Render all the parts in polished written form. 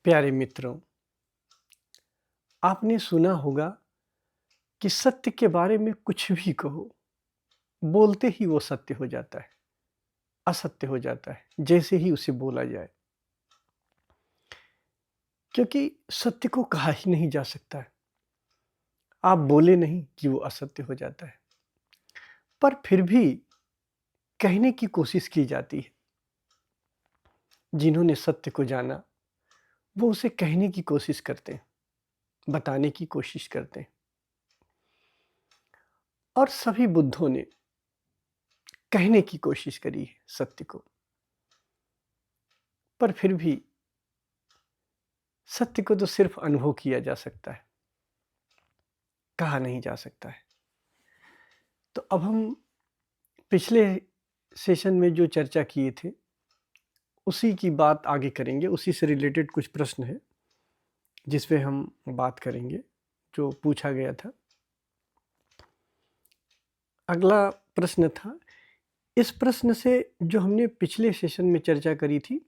प्यारे मित्रों, आपने सुना होगा कि सत्य के बारे में कुछ भी कहो, बोलते ही वो सत्य हो जाता है, असत्य हो जाता है, जैसे ही उसे बोला जाए। क्योंकि सत्य को कहा ही नहीं जा सकता है। आप बोले नहीं कि वो असत्य हो जाता है, पर फिर भी कहने की कोशिश की जाती है। जिन्होंने सत्य को जाना, वो उसे कहने की कोशिश करते हैं, बताने की कोशिश करते हैं। और सभी बुद्धों ने कहने की कोशिश करी है सत्य को, पर फिर भी सत्य को तो सिर्फ अनुभव किया जा सकता है, कहा नहीं जा सकता है। तो अब हम पिछले सेशन में जो चर्चा किए थे, उसी की बात आगे करेंगे। उसी से रिलेटेड कुछ प्रश्न है जिस पे हम बात करेंगे, जो पूछा गया था। अगला प्रश्न था, इस प्रश्न से जो हमने पिछले सेशन में चर्चा करी थी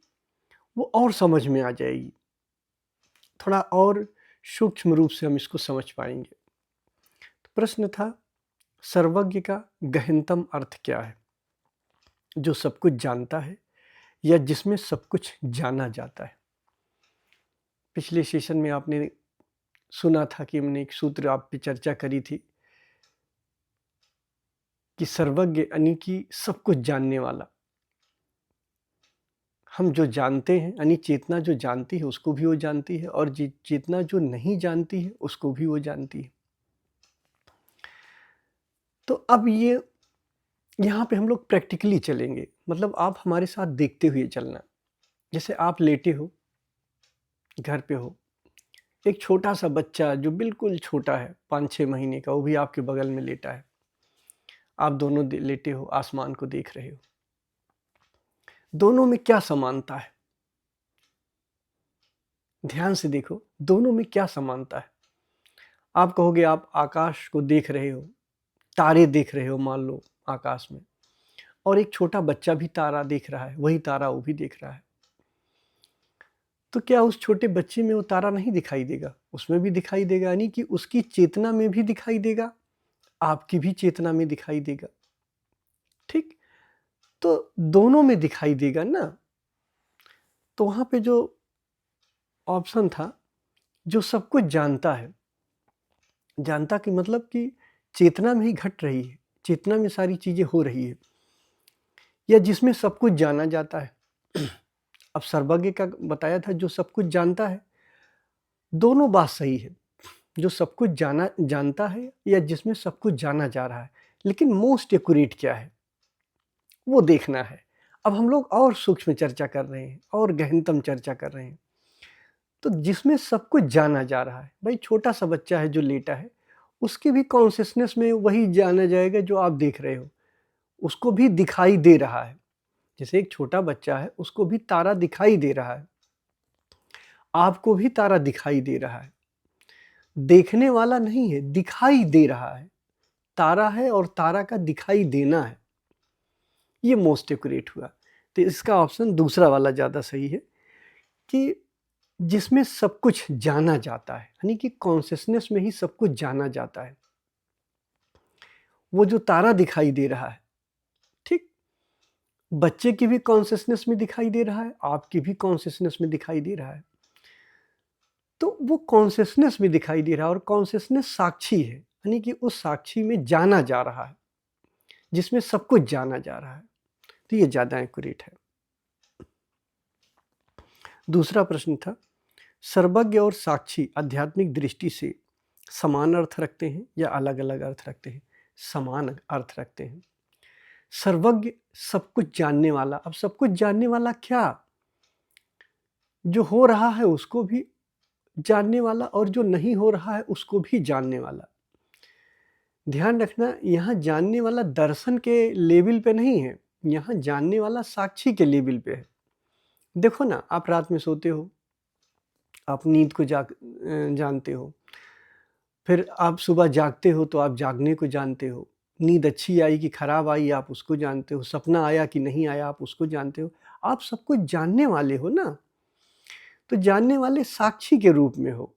वो और समझ में आ जाएगी, थोड़ा और सूक्ष्म रूप से हम इसको समझ पाएंगे। तो प्रश्न था, सर्वज्ञ का गहनतम अर्थ क्या है? जो सब कुछ जानता है या जिसमें सब कुछ जाना जाता है। पिछले सेशन में आपने सुना था कि हमने एक सूत्र आप पे चर्चा करी थी कि सर्वज्ञ यानी कि सब कुछ जानने वाला। हम जो जानते हैं यानी चेतना जो जानती है उसको भी वो जानती है, और चेतना जो नहीं जानती है उसको भी वो जानती है। तो अब ये यहाँ पे हम लोग प्रैक्टिकली चलेंगे, मतलब आप हमारे साथ देखते हुए चलना। जैसे आप लेटे हो, घर पे हो, एक छोटा सा बच्चा जो बिल्कुल छोटा है, 5-6 महीने का, वो भी आपके बगल में लेटा है। आप दोनों लेटे हो, आसमान को देख रहे हो। दोनों में क्या समानता है? ध्यान से देखो, दोनों में क्या समानता है? आप कहोगे आप आकाश को देख रहे हो, तारे देख रहे हो मान लो आकाश में, और एक छोटा बच्चा भी तारा देख रहा है, वही तारा वो भी देख रहा है। तो क्या उस छोटे बच्चे में वो तारा नहीं दिखाई देगा? उसमें भी दिखाई देगा, यानी कि उसकी चेतना में भी दिखाई देगा, आपकी भी चेतना में दिखाई देगा। ठीक? तो दोनों में दिखाई देगा ना। तो वहां पे जो ऑप्शन था, जो सब कुछ जानता है, जानता कि मतलब कि चेतना में ही घट रही है, चेतना में सारी चीजें हो रही है, या जिसमें सब कुछ जाना जाता है। अब सर्वज्ञ का बताया था जो सब कुछ जानता है। दोनों बात सही है, जो सब कुछ जानता है या जिसमें सब कुछ जाना जा रहा है, लेकिन मोस्ट एक्यूरेट क्या है वो देखना है। अब हम लोग और सूक्ष्म चर्चा कर रहे हैं और गहनतम चर्चा कर रहे हैं। तो जिसमें सब कुछ जाना जा रहा है, भाई छोटा सा बच्चा है जो लेटा है, उसके भी कॉन्शियसनेस में वही जाना जाएगा जो आप देख रहे हो, उसको भी दिखाई दे रहा है। जैसे एक छोटा बच्चा है, उसको भी तारा दिखाई दे रहा है, आपको भी तारा दिखाई दे रहा है। देखने वाला नहीं है, दिखाई दे रहा है। तारा है और तारा का दिखाई देना है, ये मोस्ट एक्यूरेट हुआ। तो इसका ऑप्शन दूसरा वाला ज़्यादा सही है कि जिसमें सब कुछ जाना जाता है, यानी कि कॉन्शियसनेस में ही सब कुछ जाना जाता है। वो जो तारा दिखाई दे रहा है, ठीक, बच्चे की भी कॉन्शियसनेस में दिखाई दे रहा है, आपकी भी कॉन्शियसनेस में दिखाई दे रहा है। तो वो कॉन्शियसनेस में दिखाई दे रहा है, और कॉन्शियसनेस साक्षी है, यानी कि उस साक्षी में जाना जा रहा है, जिसमें सब कुछ जाना जा रहा है। तो ये ज़्यादा एक्यूरेट है। दूसरा प्रश्न था, सर्वज्ञ और साक्षी आध्यात्मिक दृष्टि से समान अर्थ रखते हैं या अलग अलग अर्थ रखते हैं? समान अर्थ रखते हैं। सर्वज्ञ सब कुछ जानने वाला। अब सब कुछ जानने वाला क्या? जो हो रहा है उसको भी जानने वाला, और जो नहीं हो रहा है उसको भी जानने वाला। ध्यान रखना, यहाँ जानने वाला दर्शन के लेवल पे नहीं है, यहाँ जानने वाला साक्षी के लेवल पे है। देखो ना, आप रात में सोते हो, आप नींद को जानते हो, फिर आप सुबह जागते हो तो आप जागने को जानते हो, नींद अच्छी आई कि खराब आई आप उसको जानते हो, सपना आया कि नहीं आया आप उसको जानते हो। आप सब कुछ जानने वाले हो ना। तो जानने वाले साक्षी के रूप में हो,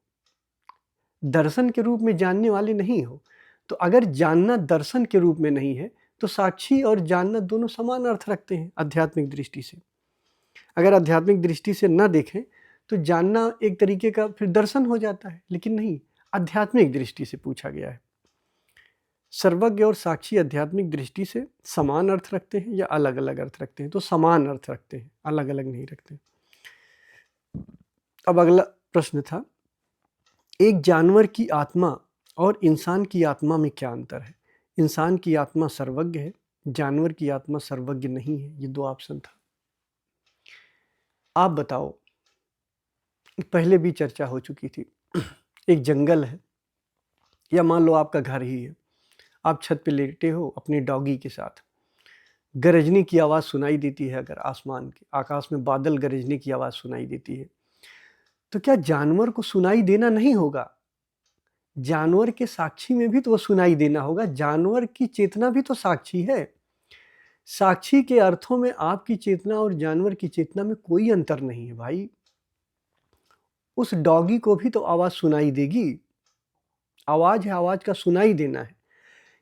दर्शन के रूप में जानने वाले नहीं हो। तो अगर जानना दर्शन के रूप में नहीं है तो साक्षी और जानना दोनों समान अर्थ रखते हैं आध्यात्मिक दृष्टि से। अगर आध्यात्मिक दृष्टि से न देखें तो जानना एक तरीके का फिर दर्शन हो जाता है, लेकिन नहीं, आध्यात्मिक दृष्टि से पूछा गया है। सर्वज्ञ और साक्षी आध्यात्मिक दृष्टि से समान अर्थ रखते हैं या अलग अलग अर्थ रखते हैं? तो समान अर्थ रखते हैं, अलग अलग नहीं रखते। अब अगला प्रश्न था, एक जानवर की आत्मा और इंसान की आत्मा में क्या अंतर है? इंसान की आत्मा सर्वज्ञ है, जानवर की आत्मा सर्वज्ञ नहीं है। ये दो ऑप्शन था। आप बताओ, पहले भी चर्चा हो चुकी थी। एक जंगल है या मान लो आपका घर ही है, आप छत पे लेटे हो अपने डॉगी के साथ, गरजने की आवाज़ सुनाई देती है, अगर आकाश में बादल गरजने की आवाज़ सुनाई देती है, तो क्या जानवर को सुनाई देना नहीं होगा? जानवर के साक्षी में भी तो वो सुनाई देना होगा। जानवर की चेतना भी तो साक्षी है। साक्षी के अर्थों में आपकी चेतना और जानवर की चेतना में कोई अंतर नहीं है भाई। उस डॉगी को भी तो आवाज़ सुनाई देगी। आवाज़ है, आवाज़ का सुनाई देना है,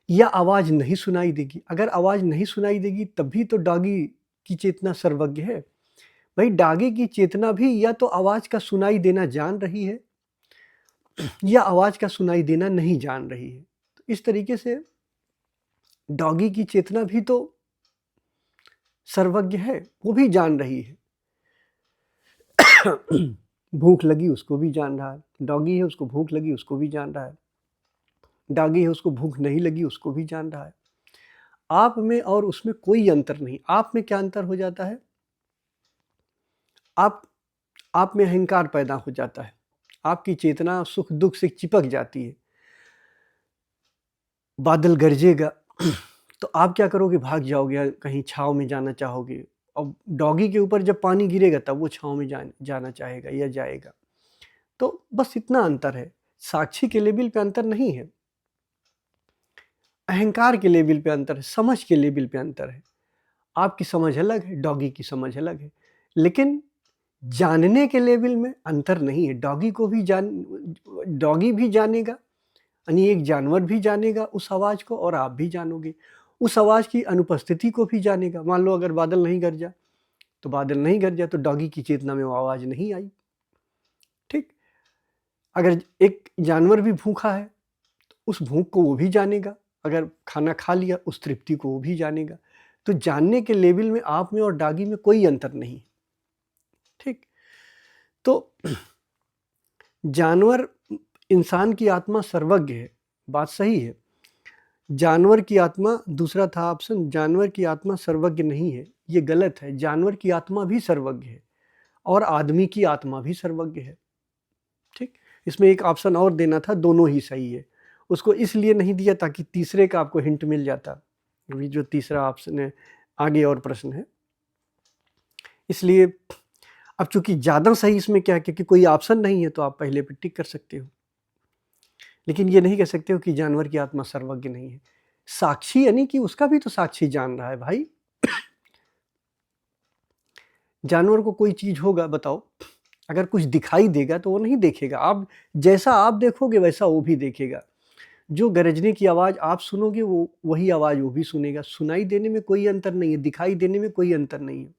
या आवाज़ नहीं सुनाई देगी। अगर आवाज़ नहीं सुनाई देगी तब भी तो डॉगी की चेतना सर्वज्ञ है भाई। डॉगी की चेतना भी या तो आवाज़ का सुनाई देना जान रही है या आवाज़ का सुनाई देना नहीं जान रही है। तो इस तरीके से डॉगी की चेतना भी तो सर्वज्ञ है, वो भी जान रही है। भूख लगी उसको भी जान रहा है। डॉगी है, उसको भूख लगी उसको भी जान रहा है। डॉगी है, उसको भूख नहीं लगी उसको भी जान रहा है। आप में और उसमें कोई अंतर नहीं। आप में क्या अंतर हो जाता है? आप में अहंकार पैदा हो जाता है। आपकी चेतना सुख दुख से चिपक जाती है। बादल गरजेगा तो आप क्या करोगे? भाग जाओगे, कहीं छांव में जाना चाहोगे। और डॉगी के ऊपर जब पानी गिरेगा तब वो छांव में जाना चाहेगा या जाएगा। तो बस इतना अंतर है। साक्षी के लेवल पे अंतर नहीं है, अहंकार के लेवल पे अंतर है, समझ के लेवल पे अंतर है। आपकी समझ अलग है, डॉगी की समझ अलग है, लेकिन जानने के लेवल में अंतर नहीं है। डॉगी भी जानेगा, यानी एक जानवर भी जानेगा उस आवाज़ को, और आप भी जानोगे। उस आवाज़ की अनुपस्थिति को भी जानेगा। मान लो अगर बादल नहीं गरजा तो बादल नहीं गरजा, तो डॉगी की चेतना में वो आवाज़ नहीं आई। ठीक, अगर एक जानवर भी भूखा है तो उस भूख को वो भी जानेगा। अगर खाना खा लिया उस तृप्ति को वो भी जानेगा। तो जानने के लेवल में आप में और डॉगी में कोई अंतर नहीं। ठीक, तो जानवर, इंसान की आत्मा सर्वज्ञ है, बात सही है। जानवर की आत्मा, दूसरा था ऑप्शन, जानवर की आत्मा सर्वज्ञ नहीं है, ये गलत है। जानवर की आत्मा भी सर्वज्ञ है और आदमी की आत्मा भी सर्वज्ञ है। ठीक, इसमें एक ऑप्शन और देना था, दोनों ही सही है। उसको इसलिए नहीं दिया ताकि तीसरे का आपको हिंट मिल जाता। अभी जो तीसरा ऑप्शन है, आगे और प्रश्न है, इसलिए अब चूंकि ज़्यादा सही इसमें क्या है, क्योंकि कोई ऑप्शन नहीं है तो आप पहले पे टिक कर सकते हो, लेकिन ये नहीं कह सकते हो कि जानवर की आत्मा सर्वज्ञ नहीं है। साक्षी यानी कि उसका भी तो साक्षी जान रहा है भाई। जानवर को कोई चीज़ होगा, बताओ, अगर कुछ दिखाई देगा तो वो नहीं देखेगा। आप जैसा आप देखोगे वैसा वो भी देखेगा। जो गरजने की आवाज़ आप सुनोगे वो वही आवाज़ वो भी सुनेगा। सुनाई देने में कोई अंतर नहीं है, दिखाई देने में कोई अंतर नहीं है।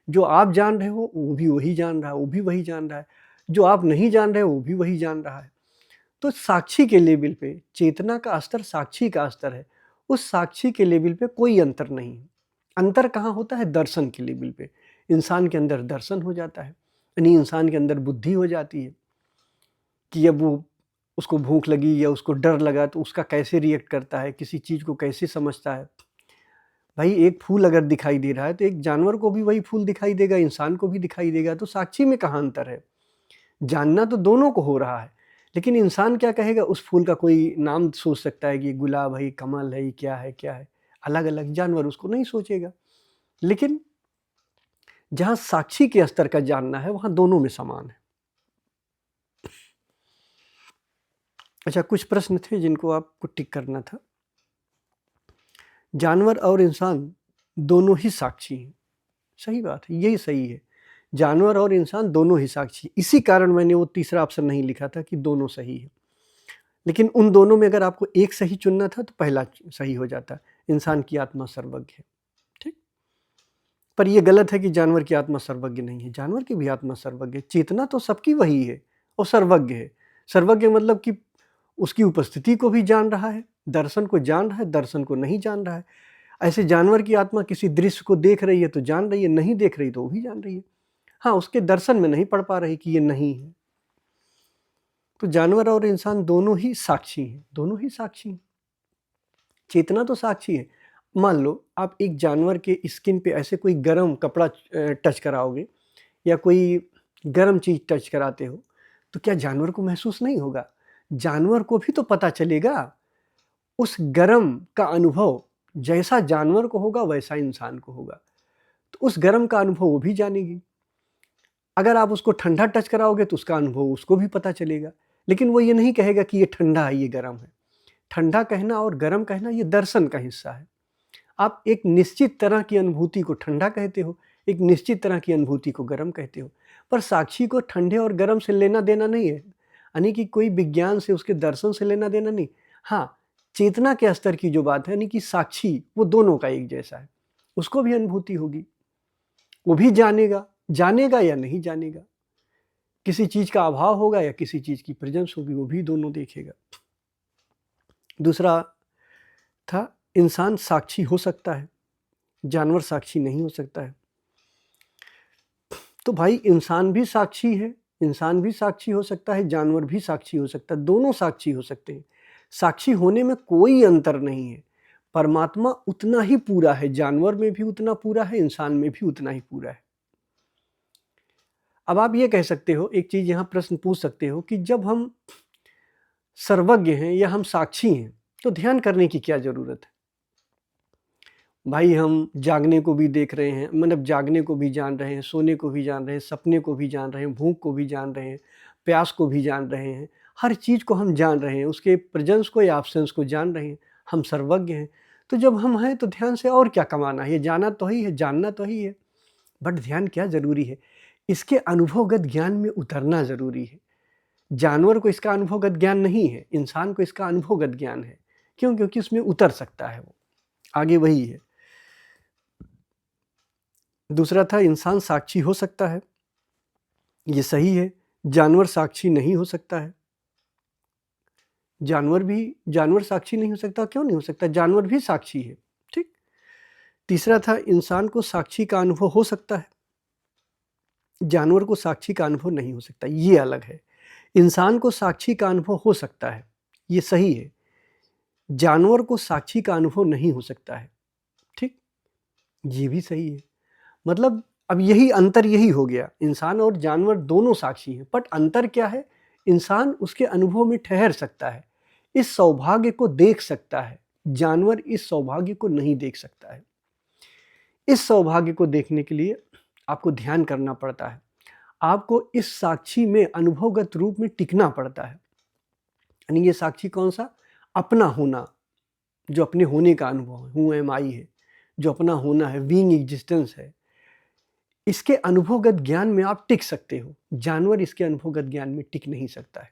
जो आप जान रहे हो वो भी वही जान रहा है, वो भी वही जान रहा है। जो आप नहीं जान रहे हो वो भी वही जान रहा है। तो साक्षी के लेवल पे, चेतना का स्तर साक्षी का स्तर है, उस साक्षी के लेवल पे कोई अंतर नहीं है। अंतर कहाँ होता है? दर्शन के लेवल पे। इंसान के अंदर दर्शन हो जाता है, यानी इंसान के अंदर बुद्धि हो जाती है कि अब वो, उसको भूख लगी या उसको डर लगा तो उसका कैसे रिएक्ट करता है, किसी चीज़ को कैसे समझता है। भाई एक फूल अगर दिखाई दे रहा है तो एक जानवर को भी वही फूल दिखाई देगा, इंसान को भी दिखाई देगा। तो साक्षी में कहाँ अंतर है? जानना तो दोनों को हो रहा है, लेकिन इंसान क्या कहेगा? उस फूल का कोई नाम सोच सकता है कि गुलाब है, कमल है, क्या है क्या है। अलग अलग जानवर उसको नहीं सोचेगा। लेकिन जहाँ साक्षी के स्तर का जानना है वहाँ दोनों में समान है। अच्छा, कुछ प्रश्न थे जिनको आपको टिक करना था। जानवर और इंसान दोनों ही साक्षी हैं, सही बात है, यही सही है। जानवर और इंसान दोनों ही साक्षी। इसी कारण मैंने वो तीसरा ऑप्शन नहीं लिखा था कि दोनों सही है। लेकिन उन दोनों में अगर आपको एक सही चुनना था तो पहला सही हो जाता, इंसान की आत्मा सर्वज्ञ है। ठीक, पर यह गलत है कि जानवर की आत्मा सर्वज्ञ नहीं है। जानवर की भी आत्मा सर्वज्ञ है। चेतना तो सबकी वही है और सर्वज्ञ है। सर्वज्ञ मतलब कि उसकी उपस्थिति को भी जान रहा है, दर्शन को जान रहा है, दर्शन को नहीं जान रहा है। ऐसे जानवर की आत्मा किसी दृश्य को देख रही है तो जान रही है, नहीं देख रही तो वो भी जान रही है। हाँ, उसके दर्शन में नहीं पढ़ पा रही कि ये नहीं है। तो जानवर और इंसान दोनों ही साक्षी हैं, दोनों ही साक्षी हैं। चेतना तो साक्षी है। मान लो आप एक जानवर के स्किन पे ऐसे कोई गर्म कपड़ा टच कराओगे या कोई गर्म चीज टच कराते हो तो क्या जानवर को महसूस नहीं होगा? जानवर को भी तो पता चलेगा। उस गर्म का अनुभव जैसा जानवर को होगा वैसा इंसान को होगा, तो उस गर्म का अनुभव वो भी जानेगी। अगर आप उसको ठंडा टच कराओगे तो उसका अनुभव उसको भी पता चलेगा, लेकिन वो ये नहीं कहेगा कि ये ठंडा है, ये गर्म है। ठंडा कहना और गर्म कहना ये दर्शन का हिस्सा है। आप एक निश्चित तरह की अनुभूति को ठंडा कहते हो, एक निश्चित तरह की अनुभूति को गर्म कहते हो, पर साक्षी को ठंडे और गर्म से लेना देना नहीं है, यानी कि कोई विज्ञान से, उसके दर्शन से लेना देना नहीं। हाँ, चेतना के स्तर की जो बात है, यानी कि साक्षी वो दोनों का एक जैसा है, उसको भी अनुभूति होगी, वो भी जानेगा, जानेगा या नहीं जानेगा, किसी चीज का अभाव होगा या किसी चीज की प्रेजेंस होगी, वो भी दोनों देखेगा। दूसरा था इंसान साक्षी हो सकता है, जानवर साक्षी नहीं हो सकता है। तो भाई इंसान भी साक्षी है, इंसान भी साक्षी हो सकता है, जानवर भी साक्षी हो सकता है, दोनों साक्षी हो सकते हैं। साक्षी होने में कोई अंतर नहीं है। परमात्मा उतना ही पूरा है, जानवर में भी उतना पूरा है, इंसान में भी उतना ही पूरा है। अब आप ये कह सकते हो, एक चीज यहां प्रश्न पूछ सकते हो कि जब हम सर्वज्ञ हैं या हम साक्षी हैं तो ध्यान करने की क्या जरूरत है? भाई हम जागने को भी देख रहे हैं, मतलब जागने को भी जान रहे हैं, सोने को भी जान रहे हैं, सपने को भी जान रहे हैं, भूख को भी जान रहे हैं, प्यास को भी जान रहे हैं, हर चीज़ को हम जान रहे हैं, उसके प्रेजेंस को या एब्सेंस को जान रहे हैं, हम सर्वज्ञ हैं। तो जब हम हैं तो ध्यान से और क्या कमाना है? ये जाना तो ही है, जानना तो ही है, बट ध्यान क्या जरूरी है? इसके अनुभवगत ज्ञान में उतरना जरूरी है। जानवर को इसका अनुभवगत ज्ञान नहीं है, इंसान को इसका अनुभवगत ज्ञान है। क्यों? क्योंकि उसमें उतर सकता है वो। आगे वही है। दूसरा था इंसान साक्षी हो सकता है, ये सही है। जानवर साक्षी नहीं हो सकता है। जानवर साक्षी नहीं हो सकता। क्यों नहीं हो सकता? जानवर भी साक्षी है। ठीक। तीसरा था इंसान को साक्षी का अनुभव हो सकता है, जानवर को साक्षी का अनुभव नहीं हो सकता, ये अलग है। इंसान को साक्षी का अनुभव हो सकता है, ये सही है। जानवर को साक्षी का अनुभव नहीं हो सकता है। ठीक, ये भी सही है। मतलब अब यही अंतर यही हो गया, इंसान और जानवर दोनों साक्षी हैं, बट अंतर क्या है? इंसान उसके अनुभव में ठहर सकता है, इस सौभाग्य को देख सकता है, जानवर इस सौभाग्य को नहीं देख सकता है। इस सौभाग्य को देखने के लिए आपको ध्यान करना पड़ता है, आपको इस साक्षी में अनुभवगत रूप में टिकना पड़ता है। यानी ये साक्षी कौन सा? अपना होना, जो अपने होने का अनुभव है, हूँ एम आई है, जो अपना होना है, बीइंग एग्जिस्टेंस है, इसके अनुभवगत ज्ञान में आप टिक सकते हो। जानवर इसके अनुभवगत ज्ञान में टिक नहीं सकता है।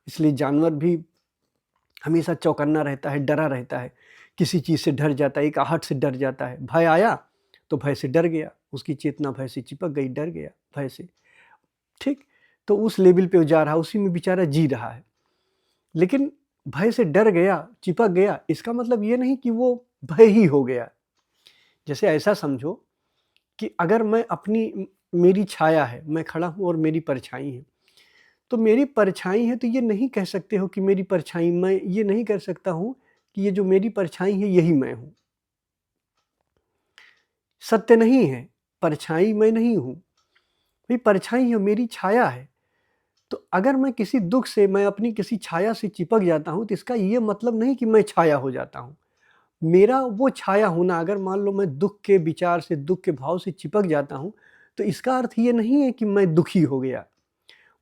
इसलिए जानवर भी हमेशा चौकन्ना रहता है, डरा रहता है, किसी चीज से डर जाता है, एक आहट से डर जाता है। भय आया तो भय से डर गया, उसकी चेतना भय से चिपक गई, डर गया भय से। ठीक, तो उस लेवल पे वो जा रहा है, उसी में बेचारा जी रहा है। लेकिन भय से डर गया, चिपक गया, इसका मतलब ये नहीं कि वो भय ही हो गया। जैसे ऐसा समझो कि अगर मैं मेरी छाया है, मैं खड़ा हूं और मेरी परछाई है, तो मेरी परछाई है तो ये नहीं कह सकते हो कि मेरी परछाई, मैं ये नहीं कर सकता हूं कि ये जो मेरी परछाई है यही मैं हूं। सत्य नहीं है, परछाई मैं नहीं हूं, भाई परछाई है, मेरी छाया है। तो अगर मैं किसी दुख से, मैं अपनी किसी छाया से चिपक जाता हूं तो इसका ये मतलब नहीं कि मैं छाया हो जाता हूं। मेरा वो छाया होना, अगर मान लो मैं दुख के विचार से, दुख के भाव से चिपक जाता हूं तो इसका अर्थ ये नहीं है कि मैं दुखी हो गया,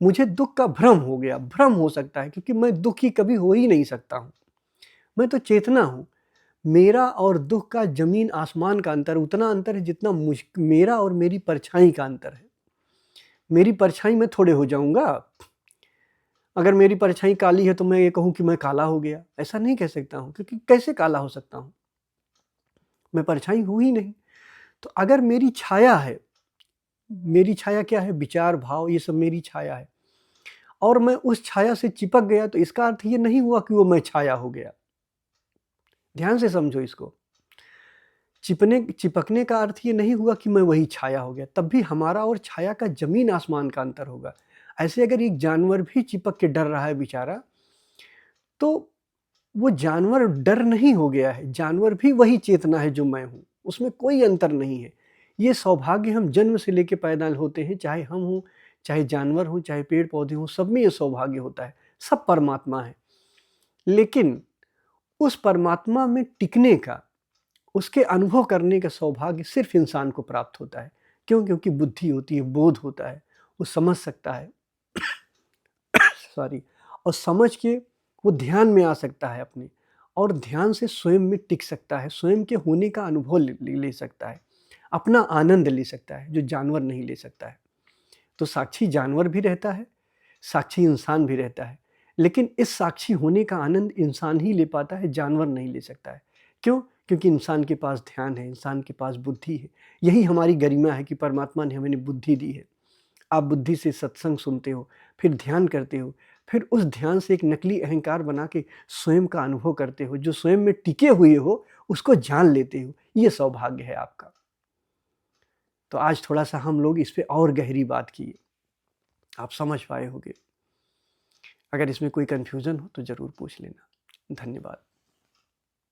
मुझे दुख का भ्रम हो गया। भ्रम हो सकता है क्योंकि मैं दुखी कभी हो ही नहीं सकता हूं, मैं तो चेतना हूं। मेरा और दुख का जमीन आसमान का अंतर, उतना अंतर है जितना मेरा और मेरी परछाई का अंतर है। मेरी परछाई मैं थोड़े हो जाऊंगा। अगर मेरी परछाई काली है तो मैं ये कहूं कि मैं काला हो गया, ऐसा नहीं कह सकता हूं, क्योंकि कैसे काला हो सकता हूं, मैं परछाई हूं ही नहीं। तो अगर मेरी छाया है, मेरी छाया क्या है, विचार भाव, ये सब मेरी छाया है, और मैं उस छाया से चिपक गया, तो इसका अर्थ ये नहीं हुआ कि वो मैं छाया हो गया। ध्यान से समझो इसको। चिपकने का अर्थ ये नहीं हुआ कि मैं वही छाया हो गया, तब भी हमारा और छाया का जमीन आसमान का अंतर होगा। ऐसे अगर एक जानवर भी चिपक के डर रहा है बेचारा, तो वो जानवर डर नहीं हो गया है, जानवर भी वही चेतना है जो मैं हूं, उसमें कोई अंतर नहीं है। ये सौभाग्य हम जन्म से लेके पैदा होते हैं, चाहे हम हों, चाहे जानवर हो, चाहे पेड़ पौधे हों, सब में ये सौभाग्य होता है। सब परमात्मा है, लेकिन उस परमात्मा में टिकने का, उसके अनुभव करने का सौभाग्य सिर्फ इंसान को प्राप्त होता है। क्यों? क्योंकि बुद्धि होती है, बोध होता है, वो समझ सकता है सॉरी, और समझ के वो ध्यान में आ सकता है अपने, और ध्यान से स्वयं में टिक सकता है, स्वयं के होने का अनुभव ले सकता है, अपना आनंद ले सकता है, जो जानवर नहीं ले सकता है। तो साक्षी जानवर भी रहता है, साक्षी इंसान भी रहता है, लेकिन इस साक्षी होने का आनंद इंसान ही ले पाता है, जानवर नहीं ले सकता है। क्यों? क्योंकि इंसान के पास ध्यान है, इंसान के पास बुद्धि है। यही हमारी गरिमा है कि परमात्मा ने हमें बुद्धि दी है। आप बुद्धि से सत्संग सुनते हो, फिर ध्यान करते हो, फिर उस ध्यान से एक नकली अहंकार बना के स्वयं का अनुभव करते हो, जो स्वयं में टिके हुए हो उसको जान लेते हो। ये सौभाग्य है आपका। तो आज थोड़ा सा हम लोग इस पे और गहरी बात किए, आप समझ पाए होंगे। अगर इसमें कोई कन्फ्यूजन हो तो ज़रूर पूछ लेना। धन्यवाद।